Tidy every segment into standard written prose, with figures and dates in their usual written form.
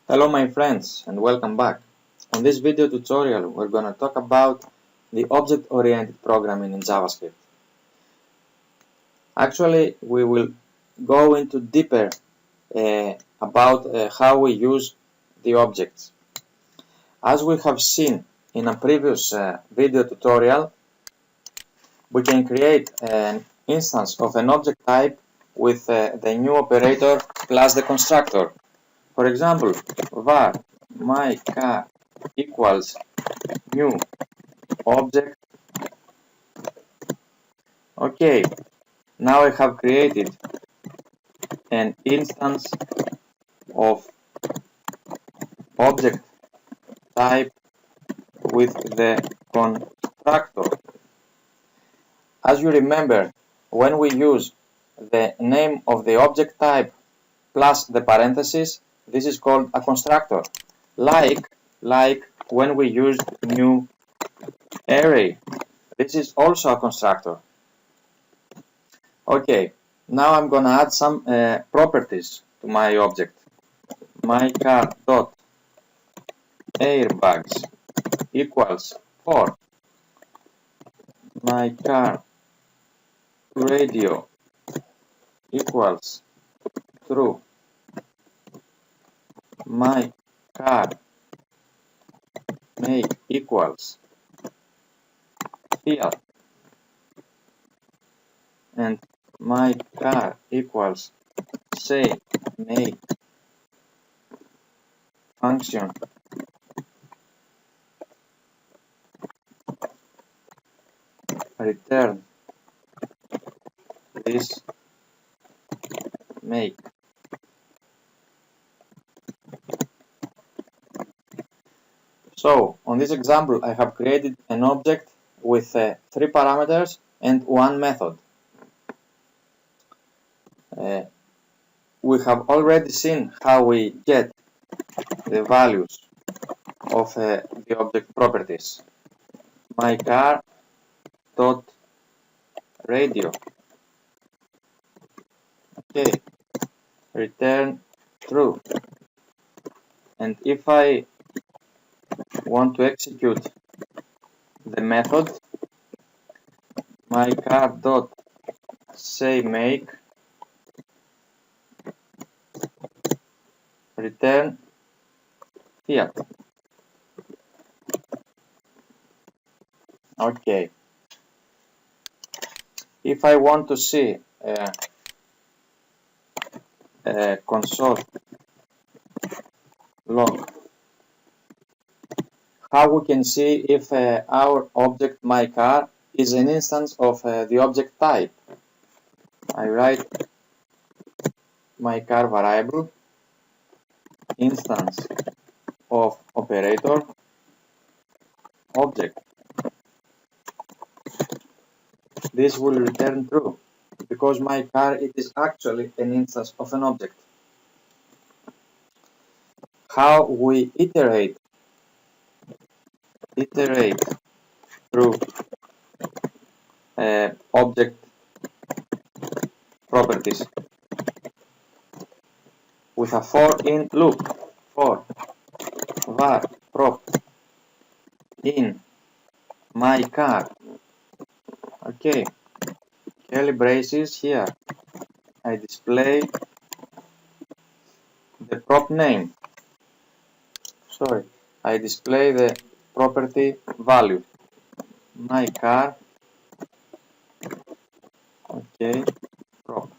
Hello my friends and welcome back. On this video tutorial we're going to talk about the object-oriented programming in JavaScript. Actually we will go into deeper about how we use the objects. As we have seen in a previous video tutorial, we can create an instance of an object type with the new operator plus the constructor. For example, var myCar equals new object. Okay, now I have created an instance of object type with the constructor. As you remember, when we use the name of the object type plus the parentheses, this is called a constructor. Like when we use new array, this is also a constructor. Okay, now I'm gonna add some properties to my object. myCar dot airbags equals 4. myCar radio equals true. myCar make equals field, and myCar equals say make function return this make. So on this example I have created an object with 3 parameters and 1 method. We have already seen how we get the values of the object properties. myCar dot radio, okay, return true, and if I want to execute the method myCar dot say make return field. Okay, if I want to see console log, how we can see if our object myCar is an instance of the object type. I write myCar variable instance of operator object. This will return true because myCar it is actually an instance of an object. How we iterate through object properties with a for in loop. For var prop in myCar, okay, curly braces here, I display the prop name, I display the property value myCar, okay, prop.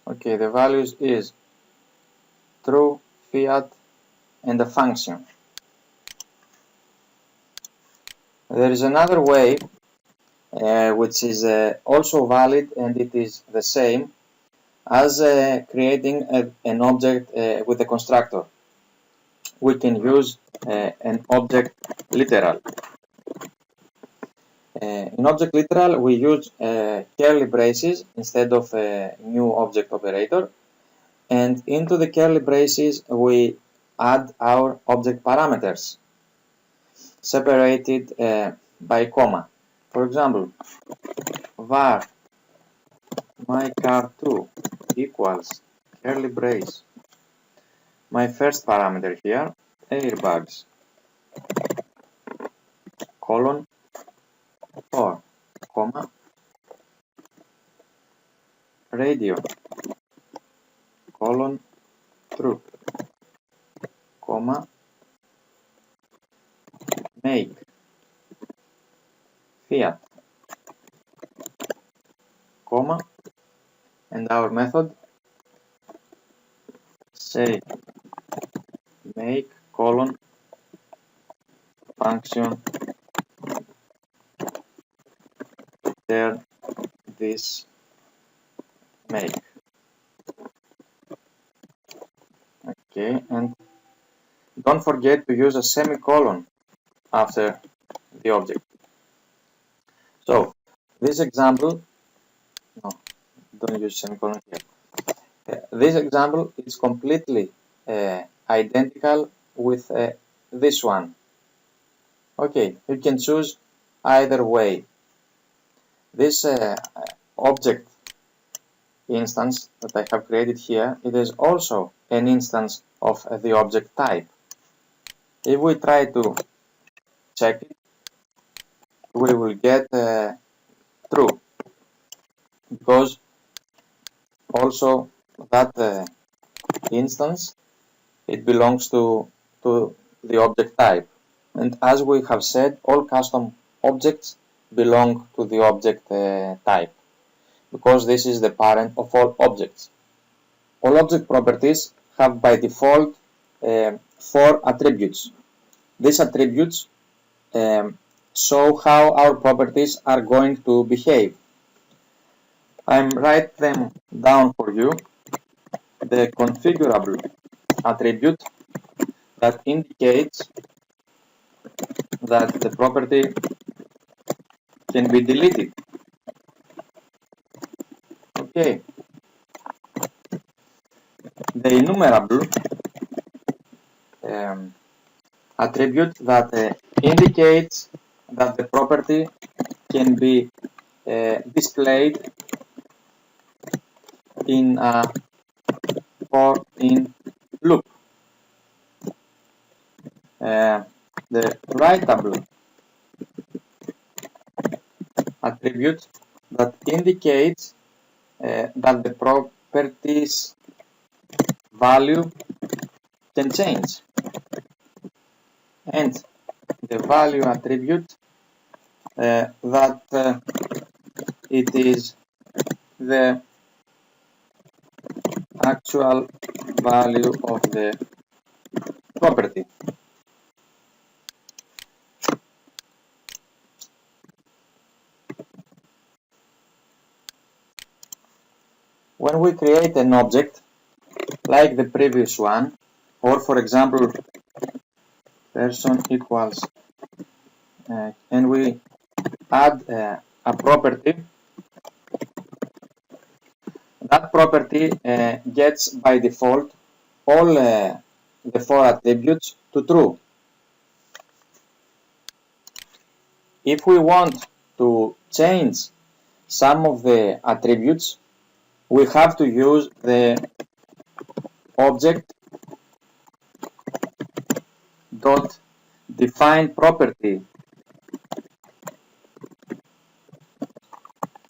Okay, the values is true, field, and the function. There is another way which is also valid, and it is the same as creating an object with a constructor. We can use an object literal. In object literal we use curly braces instead of a new object operator, and into the curly braces we add our object parameters. separated by comma. For example, var mycar2 equals curly brace my first parameter here, airbags, colon 4, comma, radio, colon true, comma, make, Fiat, comma, and our method say make colon function return this make. Okay, and don't forget to use a semicolon after the object. So this example, no, don't use semicolon here. This example is completely identical with this one. Okay, you can choose either way. This object instance that I have created here, it is also an instance of the object type. If we try to check it, we will get true, because also that instance, it belongs to the object type. And as we have said, all custom objects belong to the object type, because this is the parent of all objects. All object properties have by default 4 attributes. These attributes show how our properties are going to behave. I'm write them down for you. The configurable attribute that indicates that the property can be deleted. Okay. The enumerable attribute that indicates that the property can be displayed in a for-in loop. The writable attribute that indicates that the property's value can change, and the value attribute that it is the actual value of the property. When we create an object like the previous one, or for example person equals and we add a property, that property gets by default all the 4 attributes to true. If we want to change some of the attributes, we have to use the object dot define property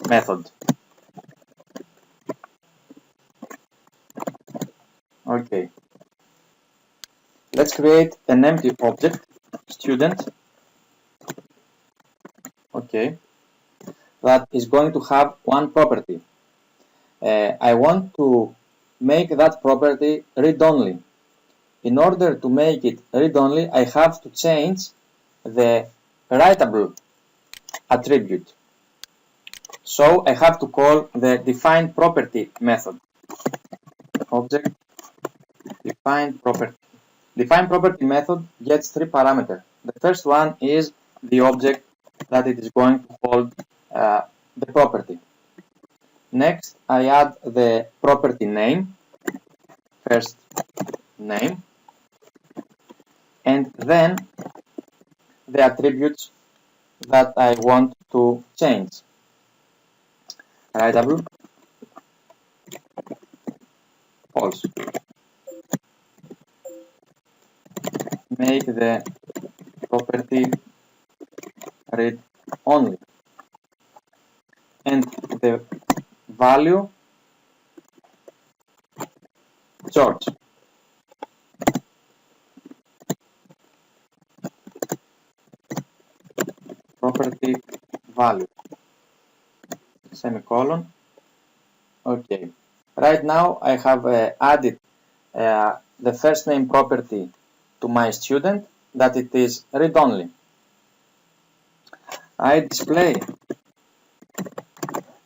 method. Okay, let's create an empty object, student, okay, that is going to have one property. I want to make that property read-only. In order to make it read-only, I have to change the writable attribute. So I have to call the define property method. Object define property. Define property method gets 3 parameters. The first one is the object that it is going to hold the property. Next, I add the property name, first name, and then the attributes that I want to change. Writable, false. Make the property read only, and the value George. Property value, semicolon. Okay. Right now I have added the first name property to my student, that it is read only. I display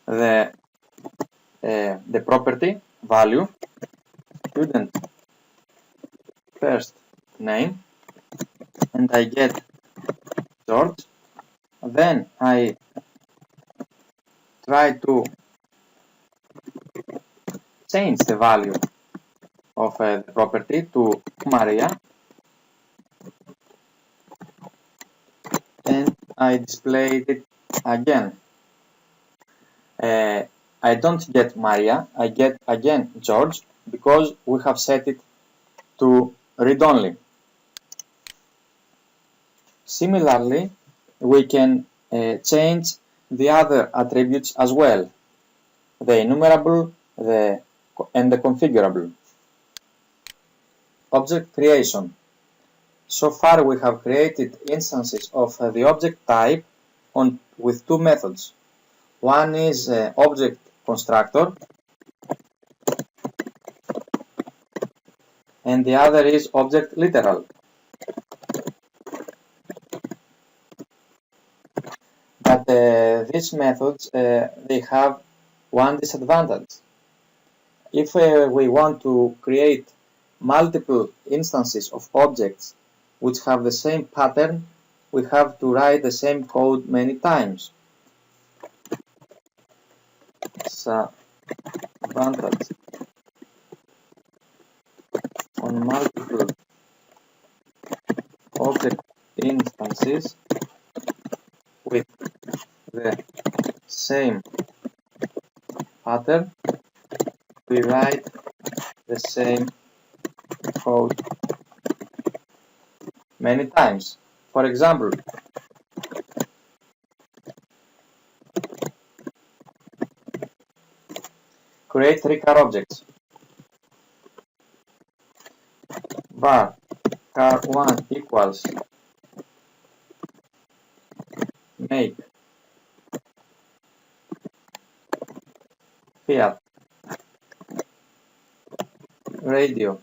the property value student first name, and I get George. Then I try to change the value of the property to Maria, and I displayed it again. I don't get Maria, I get again George, because we have set it to read only. Similarly, we can change the other attributes as well, the enumerable and the configurable. Object creation. So far we have created instances of the object type with two methods. One is object constructor, and the other is object literal. But these methods they have one disadvantage. If we want to create multiple instances of objects which have the same pattern, we have to write the same code many times. Disadvantage on multiple object instances with the same pattern, we write the same code many times. For example, create three car objects. Var car1 equals make Fiat radio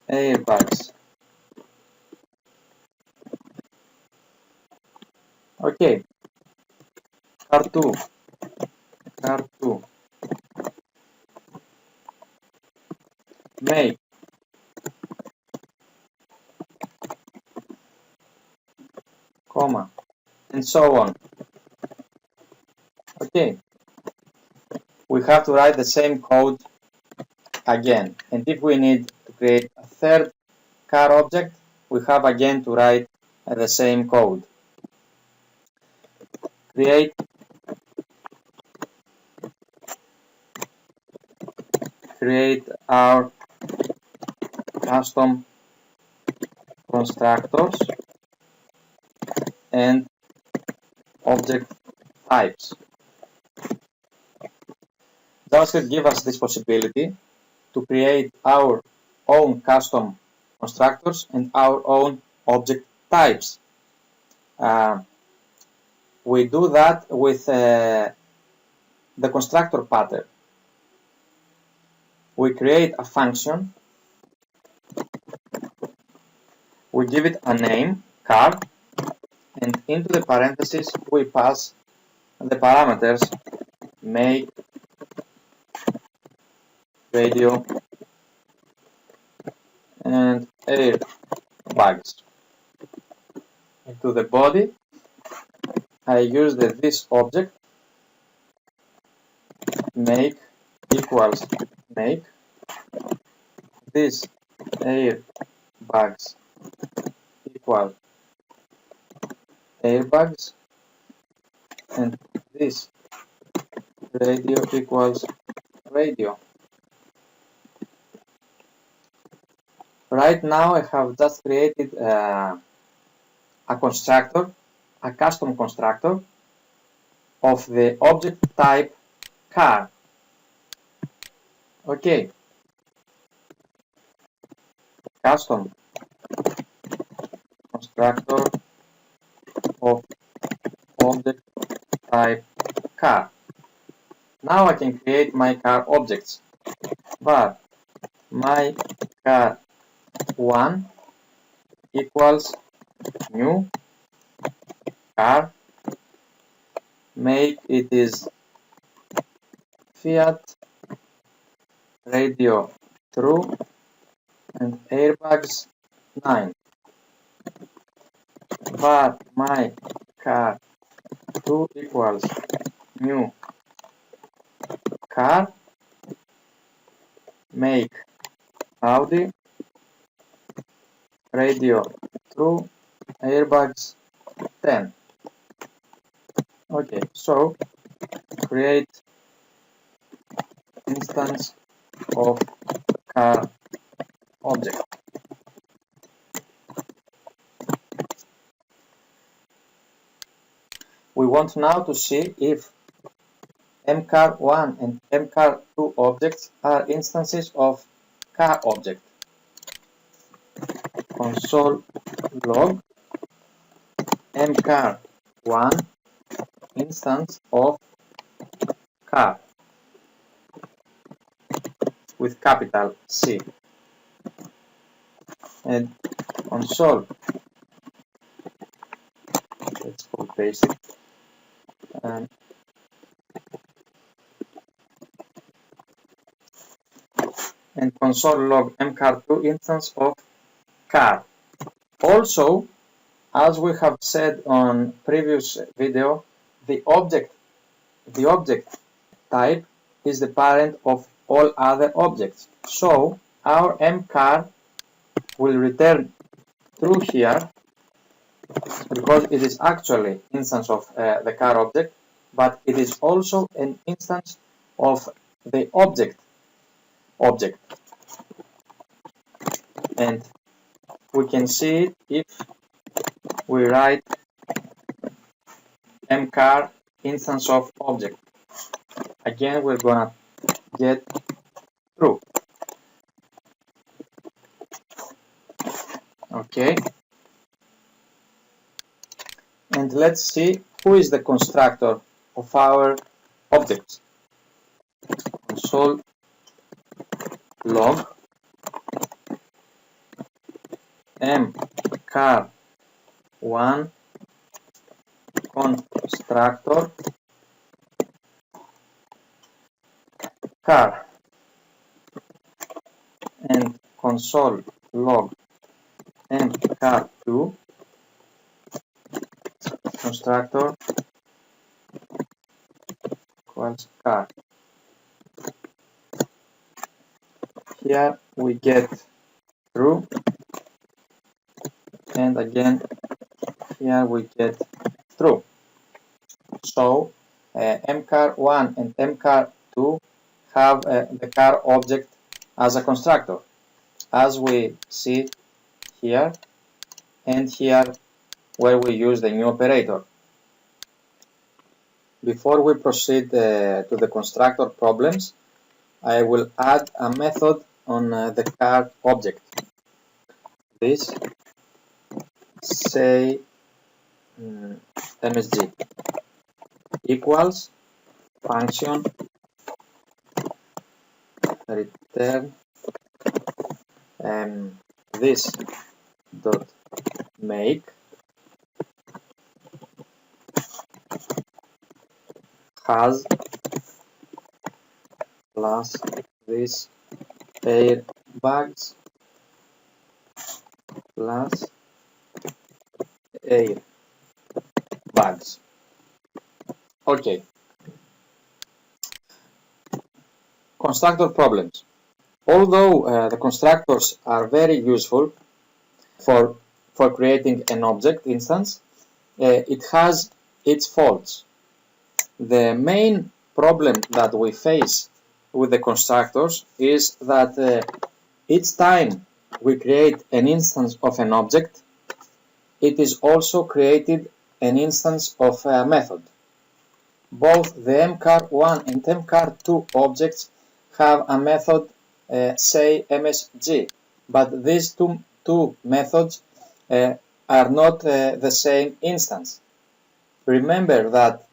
airbags. Okay. Car2 make comma, and so on. Okay, we have to write the same code again, and if we need to create a third car object, we have again to write the same code. Create our custom constructors and object types. JavaScript gives us this possibility to create our own custom constructors and our own object types. We do that with the constructor pattern. We create a function, we give it a name, car, and into the parentheses we pass the parameters make radio and airbags. Into the body I use this object make equals make. This airbags equal airbags, and this radio equals radio. Right now I have just created a constructor, a custom constructor of the object type car. Okay, custom constructor of object type car. Now I can create my car objects, but my car 1 equals new car, make it is Fiat, radio true, and airbags 9. But my car 2 equals new car, make Audi, radio true, airbags 10. Okay, so create instance of car object. We want now to see if mcar1 and mcar2 objects are instances of car object. Console log mcar1 instance of car with capital C, and console, let's copy paste it, and console log mcar2 instance of car. Also, as we have said on previous video, the object type is the parent of all other objects. So our mcar will return true here because it is actually instance of the car object, but it is also an instance of the object. And we can see it if we write mcar instance of object. Again, we're gonna get true. Okay. And let's see who is the constructor of our objects. Console log mcar1 constructor car, and console log mcar2 constructor equals car. Here we get true, and again here we get true. So mcar1 and mcar2 have the car object as a constructor, as we see here and here where we use the new operator. Before we proceed to the constructor problems, I will add a method on the car object. This say msg equals function return this dot make has plus this airbags plus airbags. Okay. Constructor problems. Although the constructors are very useful for creating an object instance, it has its faults. The main problem that we face with the constructors is that each time we create an instance of an object, it is also created an instance of a method. Both the mcar1 and mcar2 objects have a method, say msg, but these two methods are not the same instance. Remember that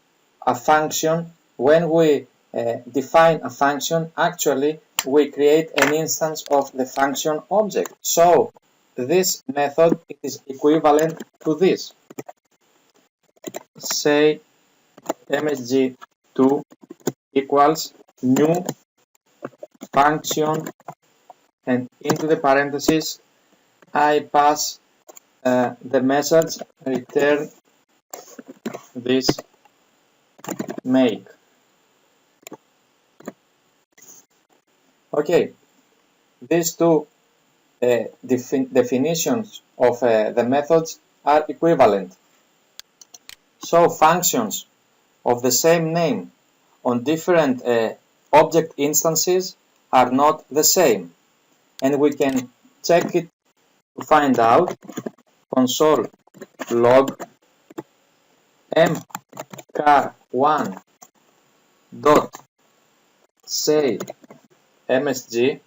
a function, when we define a function, actually we create an instance of the function object. So this method is equivalent to this. Say msg2 equals new function, and into the parentheses I pass the message return this make. Okay, these two definitions of the methods are equivalent. So functions of the same name on different object instances are not the same, and we can check it to find out. Console log mcar1 dot say msg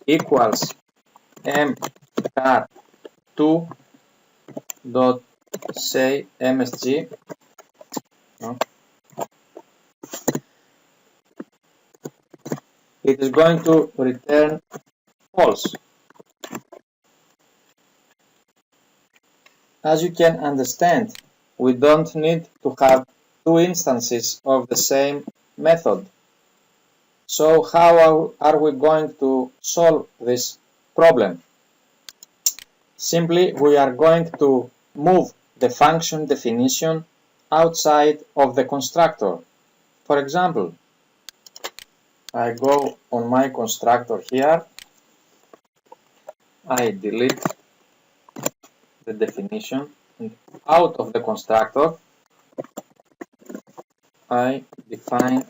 equals mcar2 dot say msg. It is going to return false. As you can understand, we don't need to have two instances of the same method. So how are we going to solve this problem? Simply, we are going to move the function definition outside of the constructor. For example, I go on my constructor here, I delete the definition, and out of the constructor I define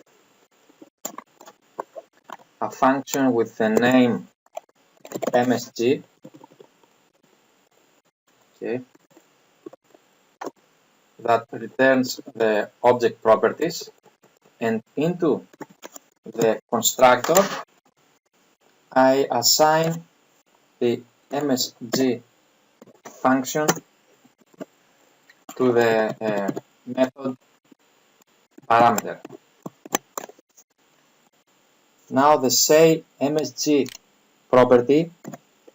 a function with the name msg, okay, that returns the object properties, and into the constructor I assign the msg function to the method parameter. Now the say msg property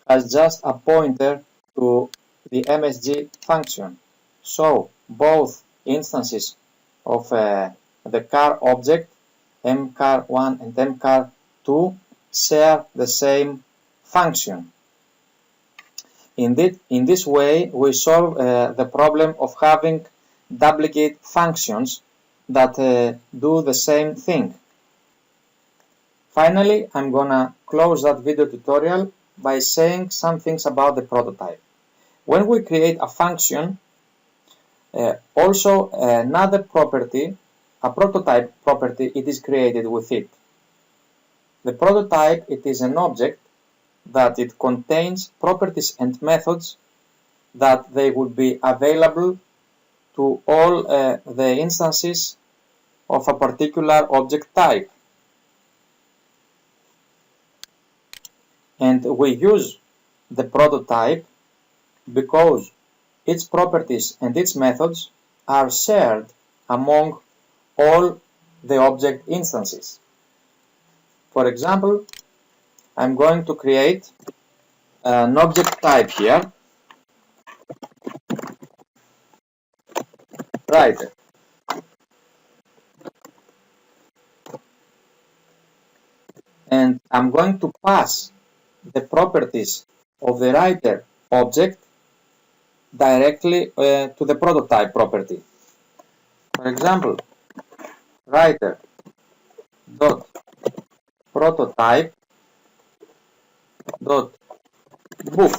has just a pointer to the msg function. So both instances of the car object mcar1 and mcar2 share the same function. In this way, we solve the problem of having duplicate functions that do the same thing. Finally, I'm gonna close that video tutorial by saying some things about the prototype. When we create a function, also another property, a prototype property, it is created with it. The prototype, it is an object that it contains properties and methods that they would be available to all the instances of a particular object type. And we use the prototype because its properties and its methods are shared among all the object instances. For example, I'm going to create an object type here, writer. And I'm going to pass the properties of the writer object directly to the prototype property. For example, writer dot prototype dot book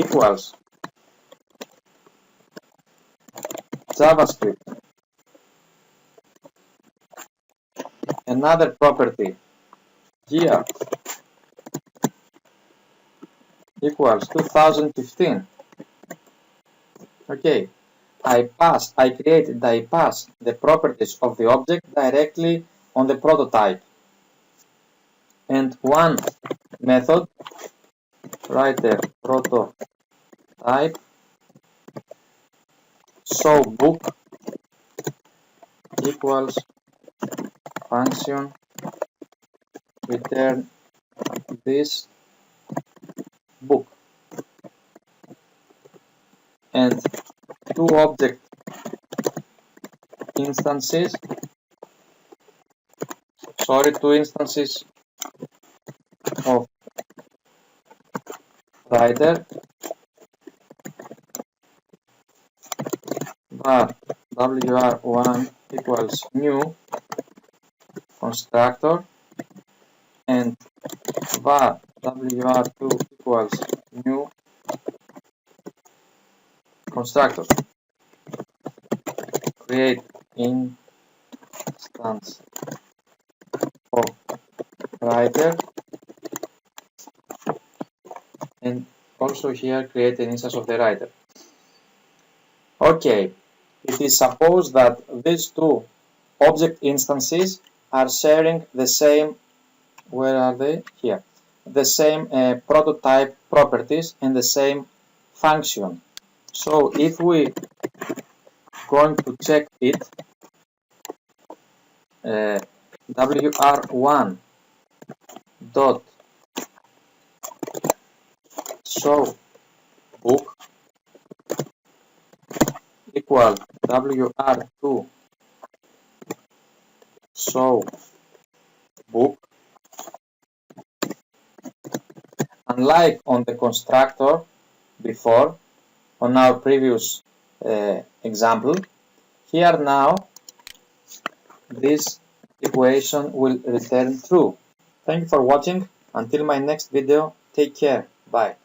equals JavaScript. Another property year equals 2015. Okay, I passed the properties of the object directly on the prototype. And one method, writer prototype show book equals function return this book, and two object instances, two instances of writer var wr1 equals new constructor and var wr2 equals new constructor. Create instance of writer, and also here create an instance of the writer. Okay, it is supposed that these two object instances are sharing the same, where are they? Here. The same prototype properties and the same function. So if we going to check it, wr1 dot show book equal wr2 show book. Unlike on the constructor before, on our previous example, here now this equation will return true. Thank you for watching. Until my next video, take care. Bye.